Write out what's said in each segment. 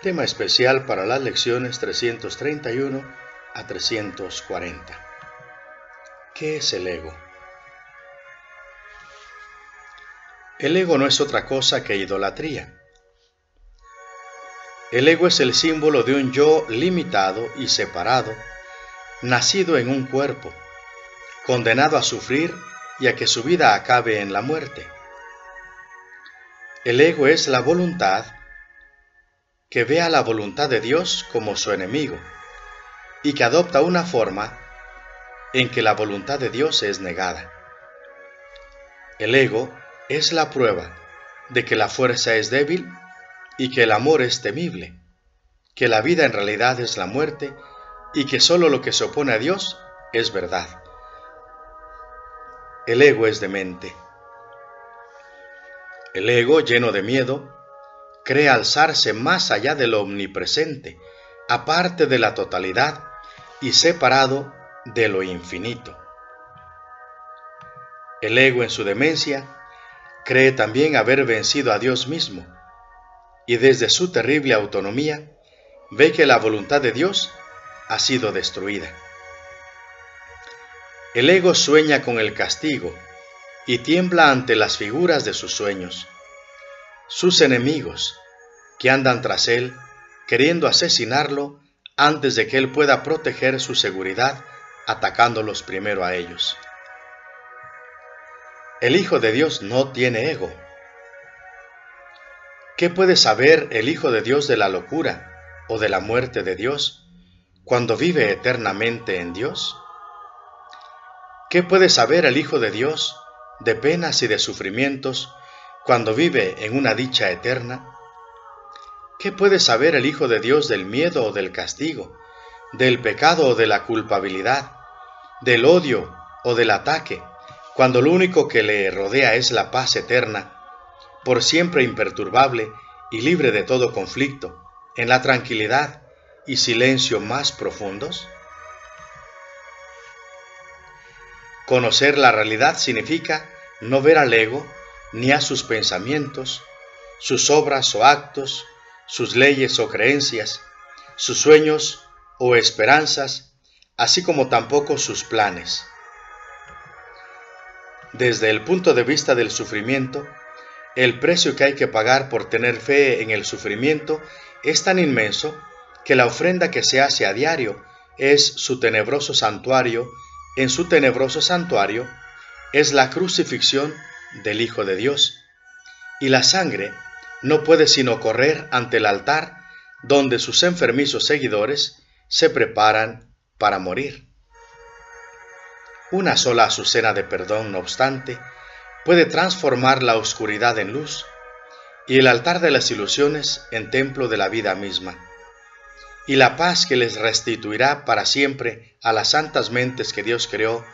Tema especial para las lecciones 331 a 340. ¿Qué es el ego? El ego no es otra cosa que idolatría. El ego es el símbolo de un yo limitado y separado, nacido en un cuerpo, condenado a sufrir y a que su vida acabe en la muerte. El ego es la voluntad que ve a la voluntad de Dios como su enemigo y que adopta una forma en que la voluntad de Dios es negada. El ego es la prueba de que la fuerza es débil y que el amor es temible, que la vida en realidad es la muerte y que solo lo que se opone a Dios es verdad. El ego es demente. El ego, lleno de miedo, cree alzarse más allá de lo omnipresente, aparte de la totalidad y separado de lo infinito. El ego en su demencia cree también haber vencido a Dios mismo y desde su terrible autonomía ve que la voluntad de Dios ha sido destruida. El ego sueña con el castigo y tiembla ante las figuras de sus sueños. Sus enemigos, que andan tras él, queriendo asesinarlo antes de que él pueda proteger su seguridad, atacándolos primero a ellos. El Hijo de Dios no tiene ego. ¿Qué puede saber el Hijo de Dios de la locura o de la muerte de Dios cuando vive eternamente en Dios? ¿Qué puede saber el Hijo de Dios de penas y de sufrimientos cuando vive en una dicha eterna? ¿Qué puede saber el Hijo de Dios del miedo o del castigo, del pecado o de la culpabilidad, del odio o del ataque, cuando lo único que le rodea es la paz eterna, por siempre imperturbable y libre de todo conflicto, en la tranquilidad y silencio más profundos? Conocer la realidad significa no ver al ego ni a sus pensamientos, sus obras o actos, sus leyes o creencias, sus sueños o esperanzas, así como tampoco sus planes. Desde el punto de vista del sufrimiento, el precio que hay que pagar por tener fe en el sufrimiento es tan inmenso que la ofrenda que se hace a diario es su tenebroso santuario. En su tenebroso santuario es la crucifixión del Hijo de Dios, y la sangre no puede sino correr ante el altar donde sus enfermizos seguidores se preparan para morir. Una sola azucena de perdón, no obstante, puede transformar la oscuridad en luz y el altar de las ilusiones en templo de la vida misma, y la paz que les restituirá para siempre a las santas mentes que Dios creó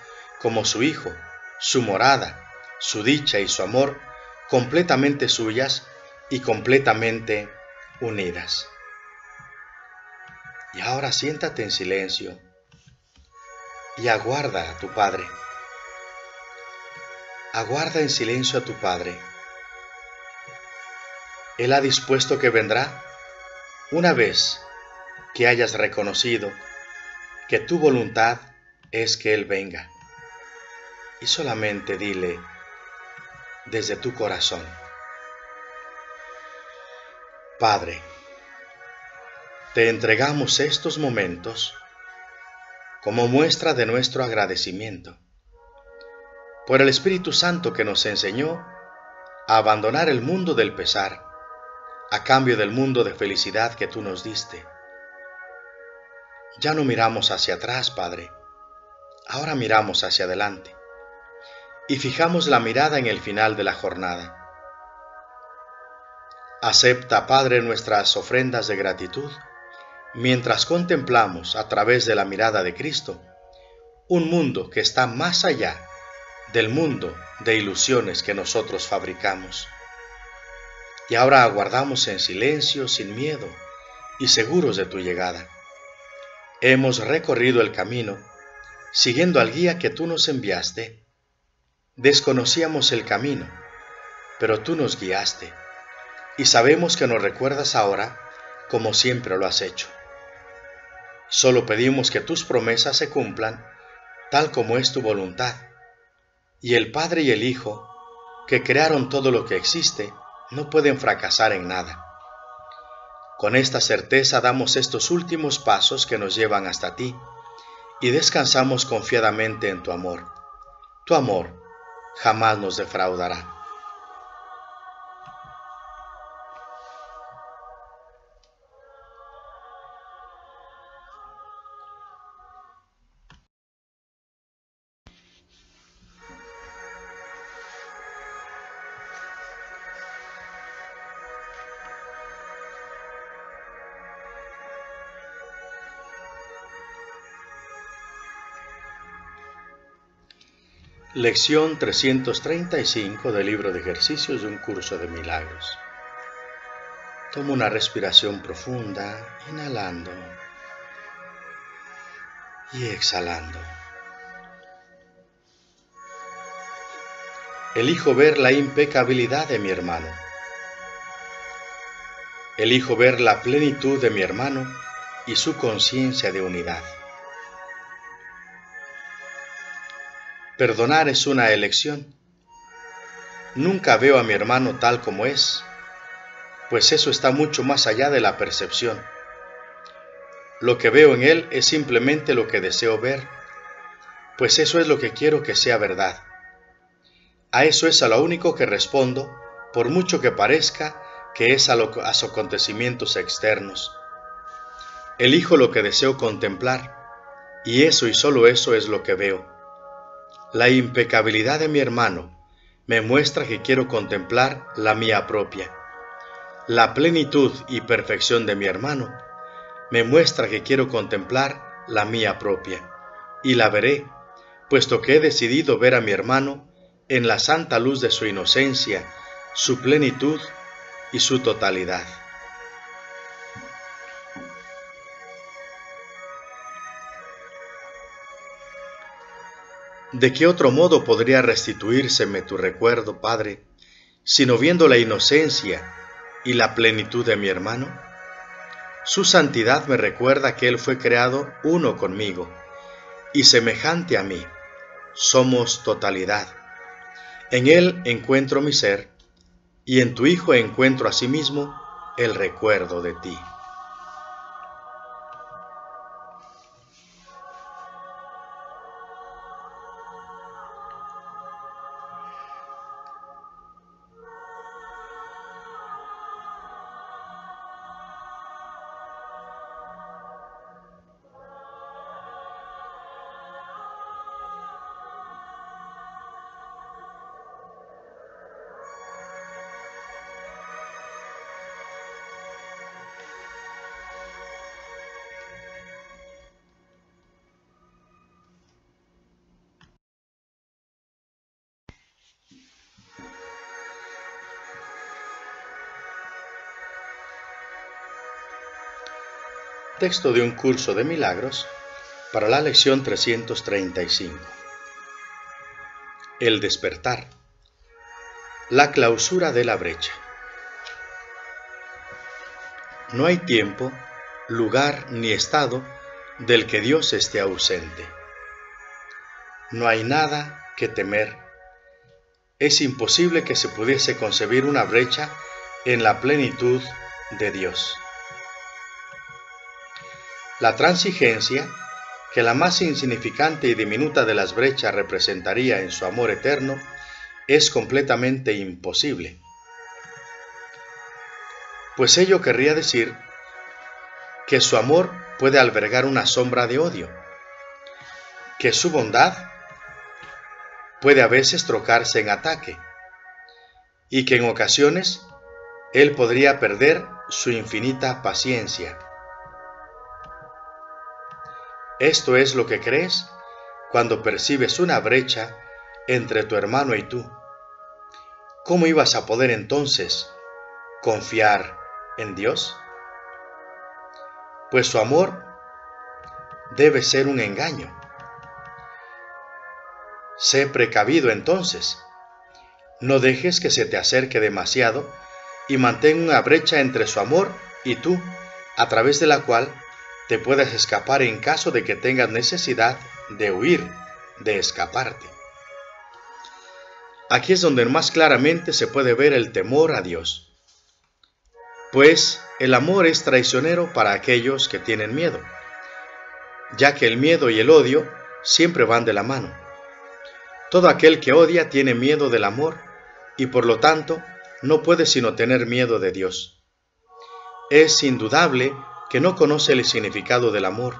como su Hijo, su morada, su dicha y su amor, completamente suyas y completamente unidas. Y ahora siéntate en silencio y aguarda a tu Padre. Aguarda en silencio a tu Padre. Él ha dispuesto que vendrá una vez que hayas reconocido que tu voluntad es que Él venga. Y solamente dile desde tu corazón: Padre, te entregamos estos momentos como muestra de nuestro agradecimiento por el Espíritu Santo que nos enseñó a abandonar el mundo del pesar a cambio del mundo de felicidad que tú nos diste. Ya no miramos hacia atrás, Padre, ahora miramos hacia adelante y fijamos la mirada en el final de la jornada. Acepta, Padre, nuestras ofrendas de gratitud mientras contemplamos a través de la mirada de Cristo un mundo que está más allá del mundo de ilusiones que nosotros fabricamos. Y ahora aguardamos en silencio, sin miedo y seguros de tu llegada. Hemos recorrido el camino siguiendo al guía que tú nos enviaste. Desconocíamos el camino, pero tú nos guiaste y sabemos que nos recuerdas ahora como siempre lo has hecho. Solo pedimos que tus promesas se cumplan, tal como es tu voluntad. Y el Padre y el Hijo, que crearon todo lo que existe, no pueden fracasar en nada. Con esta certeza damos estos últimos pasos que nos llevan hasta ti, y descansamos confiadamente en tu amor. Tu amor jamás nos defraudará. Lección 335 del libro de ejercicios de un curso de milagros. Toma una respiración profunda, inhalando y exhalando. Elijo ver la impecabilidad de mi hermano. Elijo ver la plenitud de mi hermano y su conciencia de unidad. Perdonar es una elección. Nunca veo a mi hermano tal como es, pues eso está mucho más allá de la percepción. Lo que veo en él es simplemente lo que deseo ver, pues eso es lo que quiero que sea verdad. A eso es a lo único que respondo, por mucho que parezca que es a los acontecimientos externos. Elijo lo que deseo contemplar, y eso y solo eso es lo que veo. La impecabilidad de mi hermano me muestra que quiero contemplar la mía propia. La plenitud y perfección de mi hermano me muestra que quiero contemplar la mía propia, y la veré, puesto que he decidido ver a mi hermano en la santa luz de su inocencia, su plenitud y su totalidad. ¿De qué otro modo podría restituírseme tu recuerdo, Padre, sino viendo la inocencia y la plenitud de mi hermano? Su santidad me recuerda que Él fue creado uno conmigo, y semejante a mí, somos totalidad. En Él encuentro mi ser, y en tu Hijo encuentro asimismo el recuerdo de ti. Texto de un curso de milagros para la lección 335. El despertar. La clausura de la brecha. No hay tiempo, lugar ni estado del que Dios esté ausente. No hay nada que temer. Es imposible que se pudiese concebir una brecha en la plenitud de Dios. La transigencia, que la más insignificante y diminuta de las brechas representaría en su amor eterno, es completamente imposible. Pues ello querría decir que su amor puede albergar una sombra de odio, que su bondad puede a veces trocarse en ataque, y que en ocasiones Él podría perder su infinita paciencia. Esto es lo que crees cuando percibes una brecha entre tu hermano y tú. ¿Cómo ibas a poder entonces confiar en Dios? Pues su amor debe ser un engaño. Sé precavido entonces. No dejes que se te acerque demasiado y mantén una brecha entre su amor y tú, a través de la cual te puedas escapar en caso de que tengas necesidad de huir, de escaparte. Aquí es donde más claramente se puede ver el temor a Dios. Pues el amor es traicionero para aquellos que tienen miedo, ya que el miedo y el odio siempre van de la mano. Todo aquel que odia tiene miedo del amor y por lo tanto no puede sino tener miedo de Dios. Es indudable que no conoce el significado del amor.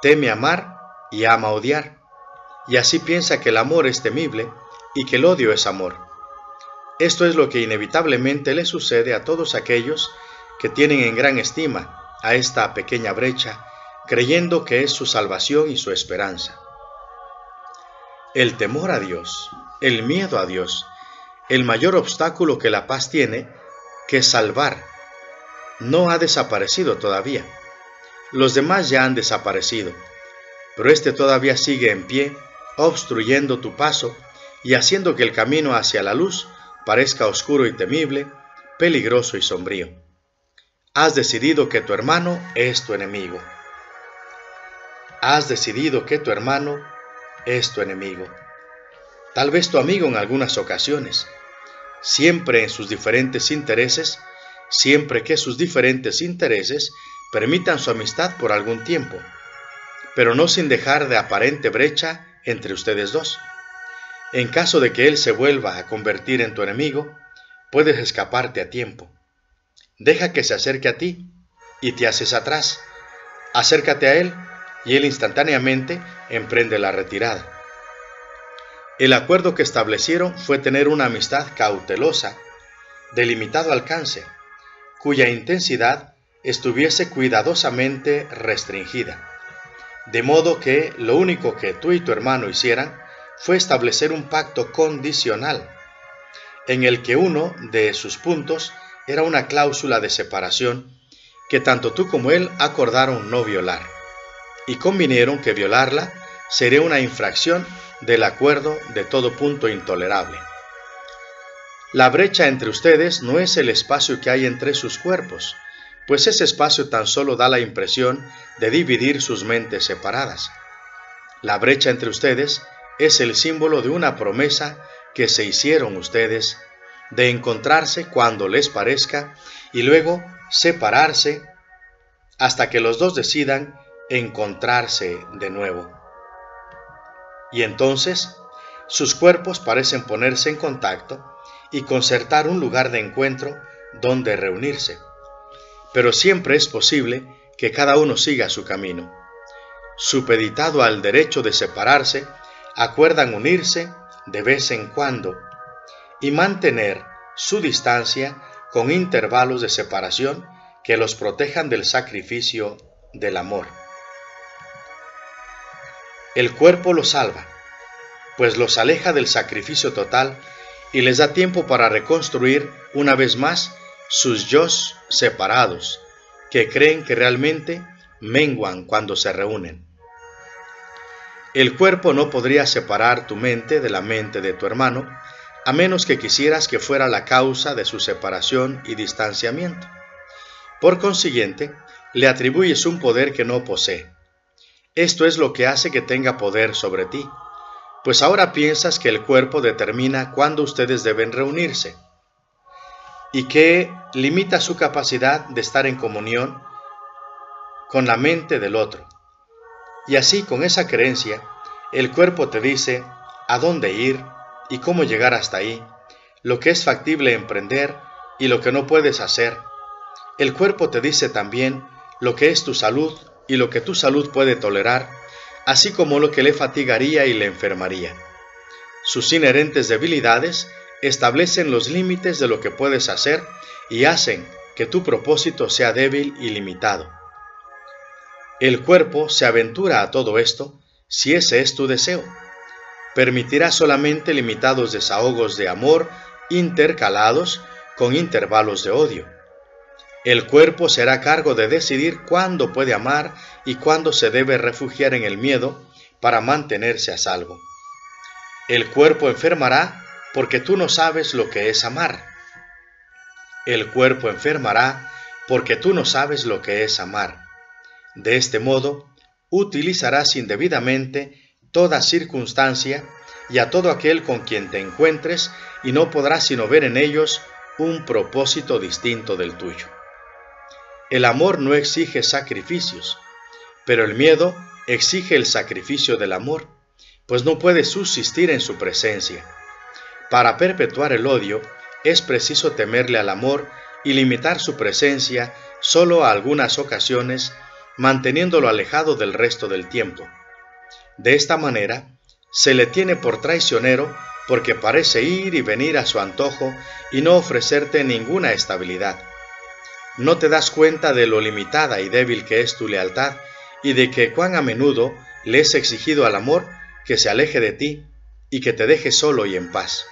Teme amar y ama odiar, y así piensa que el amor es temible y que el odio es amor. Esto es lo que inevitablemente le sucede a todos aquellos que tienen en gran estima a esta pequeña brecha, creyendo que es su salvación y su esperanza. El temor a Dios, el miedo a Dios, el mayor obstáculo que la paz tiene que salvar, no ha desaparecido todavía. Los demás ya han desaparecido, pero este todavía sigue en pie, obstruyendo tu paso y haciendo que el camino hacia la luz parezca oscuro y temible, peligroso y sombrío. Has decidido que tu hermano es tu enemigo. Has decidido que tu hermano es tu enemigo. Tal vez tu amigo en algunas ocasiones, siempre en sus diferentes intereses, siempre que sus diferentes intereses permitan su amistad por algún tiempo, pero no sin dejar de aparente brecha entre ustedes dos. En caso de que él se vuelva a convertir en tu enemigo, puedes escaparte a tiempo. Deja que se acerque a ti y te haces atrás. Acércate a él y él instantáneamente emprende la retirada. El acuerdo que establecieron fue tener una amistad cautelosa, de limitado alcance, cuya intensidad estuviese cuidadosamente restringida, de modo que lo único que tú y tu hermano hicieran fue establecer un pacto condicional, en el que uno de sus puntos era una cláusula de separación que tanto tú como él acordaron no violar, y convinieron que violarla sería una infracción del acuerdo de todo punto intolerable. La brecha entre ustedes no es el espacio que hay entre sus cuerpos, pues ese espacio tan solo da la impresión de dividir sus mentes separadas. La brecha entre ustedes es el símbolo de una promesa que se hicieron ustedes de encontrarse cuando les parezca y luego separarse hasta que los dos decidan encontrarse de nuevo. Y entonces sus cuerpos parecen ponerse en contacto y concertar un lugar de encuentro donde reunirse. Pero siempre es posible que cada uno siga su camino. Supeditado al derecho de separarse, acuerdan unirse de vez en cuando y mantener su distancia con intervalos de separación que los protejan del sacrificio del amor. El cuerpo los salva, pues los aleja del sacrificio total y les da tiempo para reconstruir una vez más sus yos separados, que creen que realmente menguan cuando se reúnen. El cuerpo no podría separar tu mente de la mente de tu hermano, a menos que quisieras que fuera la causa de su separación y distanciamiento. Por consiguiente, le atribuyes un poder que no posee. Esto es lo que hace que tenga poder sobre ti, pues ahora piensas que el cuerpo determina cuándo ustedes deben reunirse y que limita su capacidad de estar en comunión con la mente del otro. Y así, con esa creencia, el cuerpo te dice a dónde ir y cómo llegar hasta ahí, lo que es factible emprender y lo que no puedes hacer. El cuerpo te dice también lo que es tu salud y lo que tu salud puede tolerar, así como lo que le fatigaría y le enfermaría. Sus inherentes debilidades establecen los límites de lo que puedes hacer y hacen que tu propósito sea débil y limitado. El cuerpo se aventura a todo esto si ese es tu deseo. Permitirá solamente limitados desahogos de amor intercalados con intervalos de odio. El cuerpo se hará cargo de decidir cuándo puede amar y cuándo se debe refugiar en el miedo para mantenerse a salvo. El cuerpo enfermará porque tú no sabes lo que es amar. El cuerpo enfermará porque tú no sabes lo que es amar. De este modo, utilizarás indebidamente toda circunstancia y a todo aquel con quien te encuentres, y no podrás sino ver en ellos un propósito distinto del tuyo. El amor no exige sacrificios, pero el miedo exige el sacrificio del amor, pues no puede subsistir en su presencia. Para perpetuar el odio, es preciso temerle al amor y limitar su presencia solo a algunas ocasiones, manteniéndolo alejado del resto del tiempo. De esta manera, se le tiene por traicionero porque parece ir y venir a su antojo y no ofrecerte ninguna estabilidad. No te das cuenta de lo limitada y débil que es tu lealtad y de que cuán a menudo le es exigido al amor que se aleje de ti y que te deje solo y en paz.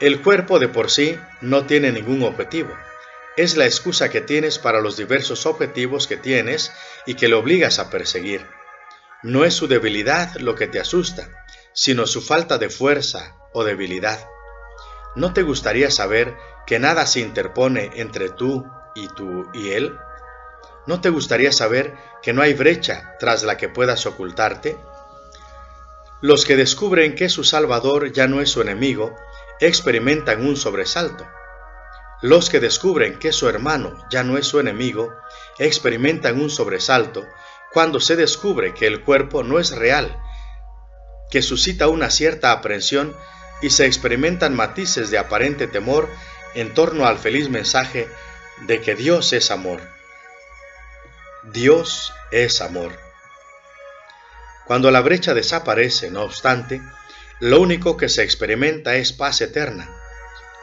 El cuerpo de por sí no tiene ningún objetivo. Es la excusa que tienes para los diversos objetivos que tienes y que le obligas a perseguir. No es su debilidad lo que te asusta, sino su falta de fuerza o debilidad. ¿No te gustaría saber que nada se interpone entre tú y él? ¿No te gustaría saber que no hay brecha tras la que puedas ocultarte? Los que descubren que su Salvador ya no es su enemigo, experimentan un sobresalto. Los que descubren que su hermano ya no es su enemigo, experimentan un sobresalto cuando se descubre que el cuerpo no es real, que suscita una cierta aprensión y se experimentan matices de aparente temor en torno al feliz mensaje de que Dios es amor. Dios es amor. Cuando la brecha desaparece, no obstante, lo único que se experimenta es paz eterna.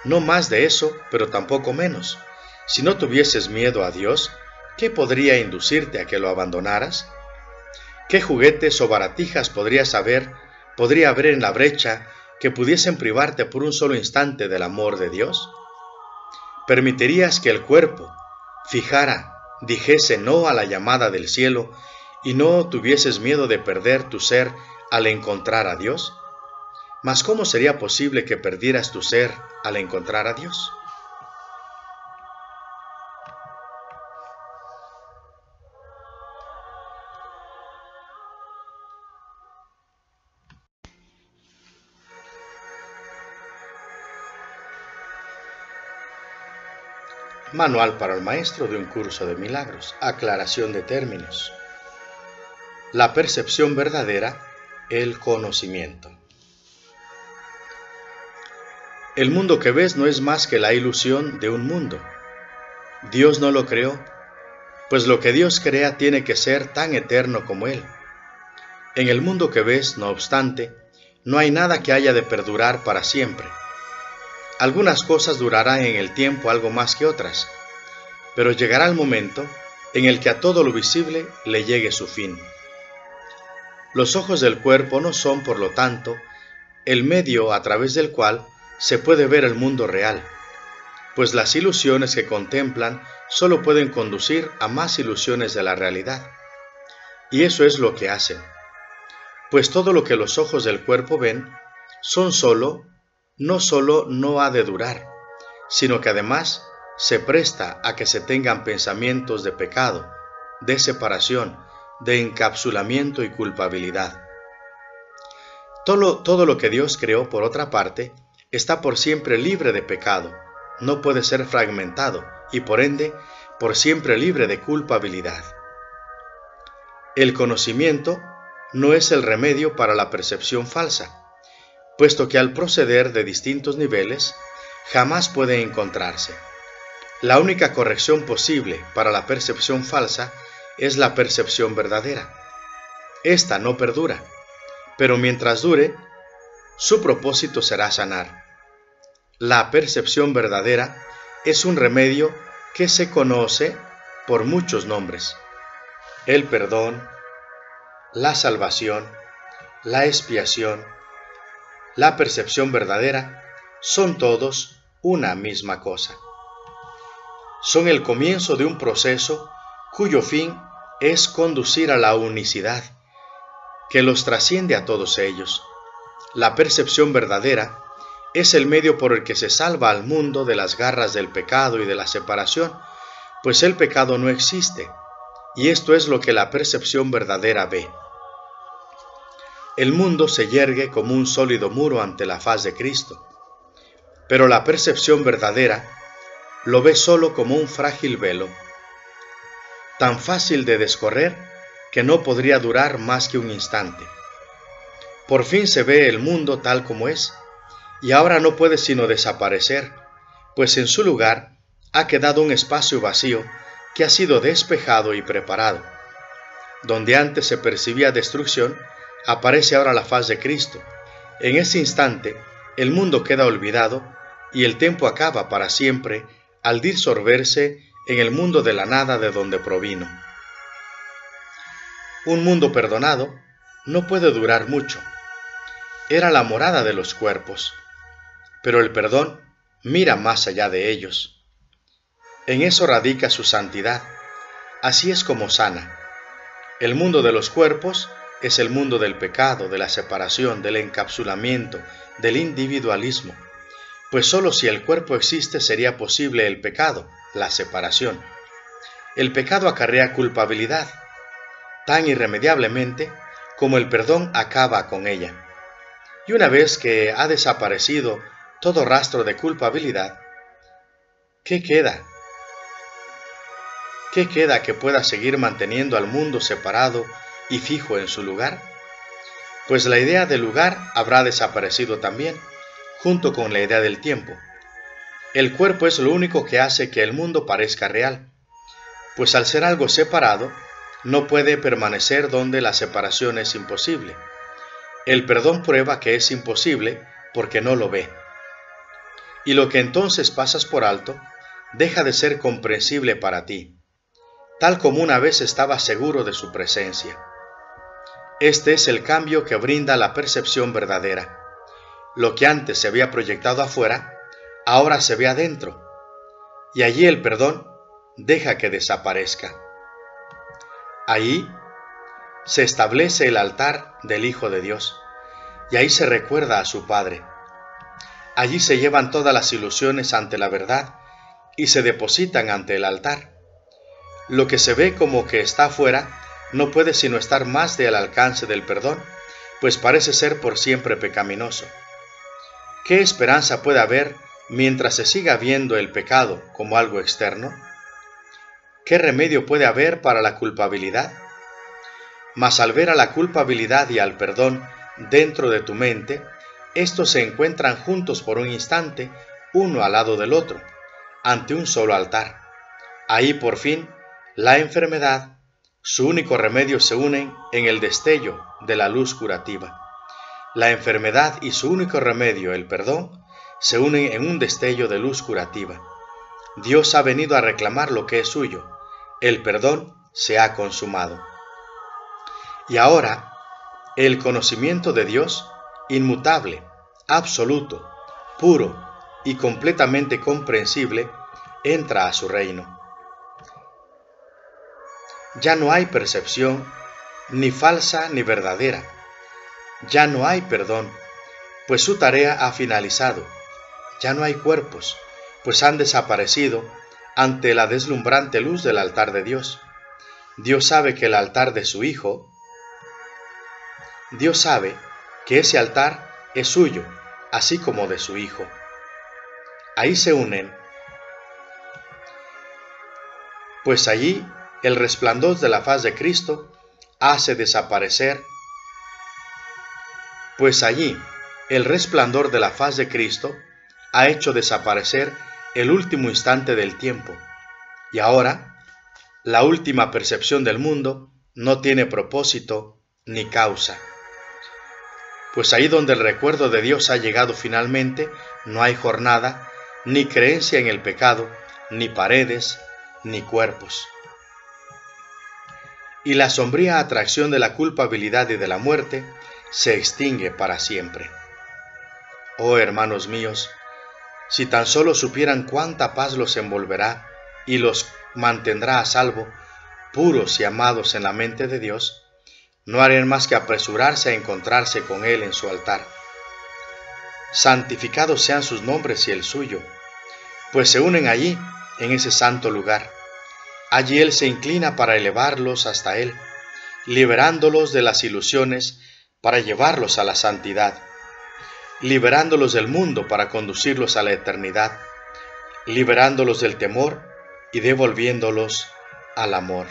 No más de eso, pero tampoco menos. Si no tuvieses miedo a Dios, ¿qué podría inducirte a que lo abandonaras? ¿Qué juguetes o baratijas podría haber en la brecha que pudiesen privarte por un solo instante del amor de Dios? ¿Permitirías que el cuerpo dijese no a la llamada del cielo y no tuvieses miedo de perder tu ser al encontrar a Dios? Mas ¿cómo sería posible que perdieras tu ser al encontrar a Dios? Manual para el maestro de un curso de milagros. Aclaración de términos. La percepción verdadera, el conocimiento. El mundo que ves no es más que la ilusión de un mundo. Dios no lo creó, pues lo que Dios crea tiene que ser tan eterno como Él. En el mundo que ves, no obstante, no hay nada que haya de perdurar para siempre. Algunas cosas durarán en el tiempo algo más que otras, pero llegará el momento en el que a todo lo visible le llegue su fin. Los ojos del cuerpo no son, por lo tanto, el medio a través del cual se puede ver el mundo real, pues las ilusiones que contemplan solo pueden conducir a más ilusiones de la realidad. Y eso es lo que hacen, pues todo lo que los ojos del cuerpo ven no solo no ha de durar, sino que además se presta a que se tengan pensamientos de pecado, de separación, de encapsulamiento y culpabilidad. Todo lo que Dios creó, por otra parte, está por siempre libre de pecado, no puede ser fragmentado y por ende, por siempre libre de culpabilidad. El conocimiento no es el remedio para la percepción falsa, puesto que al proceder de distintos niveles, jamás puede encontrarse. La única corrección posible para la percepción falsa es la percepción verdadera. Esta no perdura, pero mientras dure, su propósito será sanar. La percepción verdadera es un remedio que se conoce por muchos nombres: el perdón, la salvación, la expiación. La percepción verdadera son todos una misma cosa. Son el comienzo de un proceso cuyo fin es conducir a la unicidad, que los trasciende a todos ellos. La percepción verdadera es el medio por el que se salva al mundo de las garras del pecado y de la separación, pues el pecado no existe, y esto es lo que la percepción verdadera ve. El mundo se yergue como un sólido muro ante la faz de Cristo, pero la percepción verdadera lo ve solo como un frágil velo, tan fácil de descorrer que no podría durar más que un instante. Por fin se ve el mundo tal como es, y ahora no puede sino desaparecer, pues en su lugar ha quedado un espacio vacío que ha sido despejado y preparado. Donde antes se percibía destrucción, aparece ahora la faz de Cristo. En ese instante, el mundo queda olvidado y el tiempo acaba para siempre al disolverse en el mundo de la nada de donde provino. Un mundo perdonado no puede durar mucho. Era la morada de los cuerpos, pero el perdón mira más allá de ellos. En eso radica su santidad. Así es como sana. El mundo de los cuerpos es el mundo del pecado, de la separación, del encapsulamiento, del individualismo, pues sólo si el cuerpo existe sería posible el pecado, la separación. El pecado acarrea culpabilidad, tan irremediablemente como el perdón acaba con ella. Y una vez que ha desaparecido todo rastro de culpabilidad, ¿qué queda? ¿Qué queda que pueda seguir manteniendo al mundo separado y fijo en su lugar? Pues la idea del lugar habrá desaparecido también, junto con la idea del tiempo. El cuerpo es lo único que hace que el mundo parezca real, pues al ser algo separado, no puede permanecer donde la separación es imposible. El perdón prueba que es imposible porque no lo ve. Y lo que entonces pasas por alto, deja de ser comprensible para ti, tal como una vez estabas seguro de su presencia. Este es el cambio que brinda la percepción verdadera. Lo que antes se había proyectado afuera, ahora se ve adentro, y allí el perdón deja que desaparezca. Ahí se establece el altar del Hijo de Dios, y ahí se recuerda a su Padre. Allí se llevan todas las ilusiones ante la verdad y se depositan ante el altar. Lo que se ve como que está afuera no puede sino estar más del alcance del perdón, pues parece ser por siempre pecaminoso. ¿Qué esperanza puede haber mientras se siga viendo el pecado como algo externo? ¿Qué remedio puede haber para la culpabilidad? Mas al ver a la culpabilidad y al perdón dentro de tu mente, estos se encuentran juntos por un instante, uno al lado del otro, ante un solo altar. Ahí por fin, la enfermedad, su único remedio se unen en el destello de la luz curativa. La enfermedad y su único remedio, el perdón, se unen en un destello de luz curativa. Dios ha venido a reclamar lo que es suyo. El perdón se ha consumado. Y ahora, el conocimiento de Dios, inmutable, absoluto, puro y completamente comprensible, entra a su reino. Ya no hay percepción, ni falsa ni verdadera. Ya no hay perdón, pues su tarea ha finalizado. Ya no hay cuerpos, pues han desaparecido ante la deslumbrante luz del altar de Dios. Dios sabe que el altar de su Hijo, Dios sabe que ese altar es suyo, así como de su Hijo. Ahí se unen, pues allí el resplandor de la faz de Cristo hace desaparecer, pues allí el resplandor de la faz de Cristo ha hecho desaparecer el último instante del tiempo, y ahora la última percepción del mundo no tiene propósito ni causa. Pues ahí donde el recuerdo de Dios ha llegado finalmente, no hay jornada, ni creencia en el pecado, ni paredes, ni cuerpos. Y la sombría atracción de la culpabilidad y de la muerte se extingue para siempre. Oh hermanos míos, si tan solo supieran cuánta paz los envolverá y los mantendrá a salvo, puros y amados en la mente de Dios, no harían más que apresurarse a encontrarse con Él en su altar. Santificados sean sus nombres y el suyo, pues se unen allí, en ese santo lugar, Allí Él se inclina para elevarlos hasta Él, liberándolos de las ilusiones para llevarlos a la santidad, liberándolos del mundo para conducirlos a la eternidad, liberándolos del temor y devolviéndolos al amor.